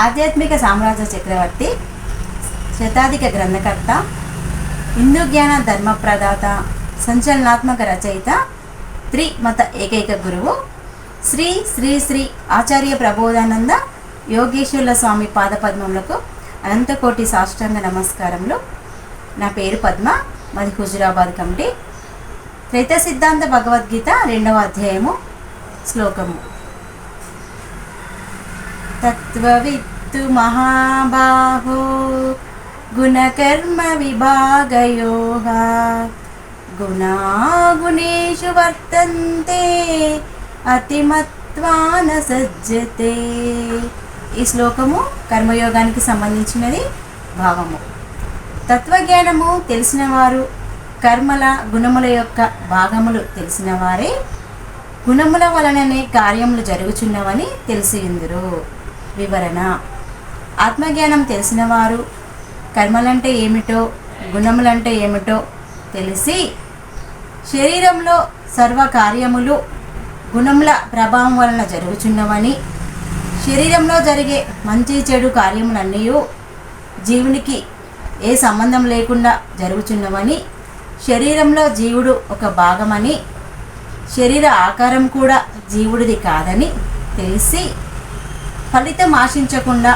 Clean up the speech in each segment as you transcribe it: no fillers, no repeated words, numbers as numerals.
ఆధ్యాత్మిక సామ్రాజ్య చక్రవర్తి, శతాధిక గ్రంథకర్త, హిందూ జ్ఞాన ధర్మ ప్రదాత, సంచలనాత్మక రచయిత, త్రిమత ఏకైక గురువు శ్రీ శ్రీ శ్రీ ఆచార్య ప్రబోధానంద యోగేశ్వరుల స్వామి పాదపద్మములకు అనంతకోటి సాష్టాంగ నమస్కారములు. నా పేరు పద్మ, మాది హుజురాబాద్ కమిటీ. త్రైత సిద్ధాంత భగవద్గీత 2వ అధ్యాయము శ్లోకము. తత్వవిత్తు మహాబాహో గుణకర్మ విభాగయోః గుణాగుణేషు వర్తంతే అతిమత్వా న సజ్జతే. ఈ శ్లోకము కర్మయోగానికి సంబంధించినది భావము. తత్వజ్ఞానము తెలిసిన వారు కర్మల గుణముల యొక్క భాగములు తెలిసిన వారే గుణముల వలననే కార్యములు జరుగుచున్నవని తెలిసియుందురు. వివరణ: ఆత్మజ్ఞానం తెలిసిన వారు కర్మలంటే ఏమిటో గుణములంటే ఏమిటో తెలిసి శరీరంలో సర్వ కార్యములు గుణముల ప్రభావం వలన జరుగుచున్నవని, శరీరంలో జరిగే మంచి చెడు కార్యములన్నీ జీవునికి ఏ సంబంధం లేకుండా జరుగుచున్నవని, శరీరంలో జీవుడు ఒక భాగమని, శరీర ఆకారం కూడా జీవుడిది కాదని తెలిసి ఫలితం ఆశించకుండా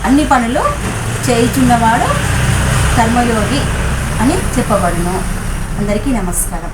అన్ని పనులు చేయుచున్నవాడు కర్మయోగి అని చెప్పబడును. అందరికీ నమస్కారం.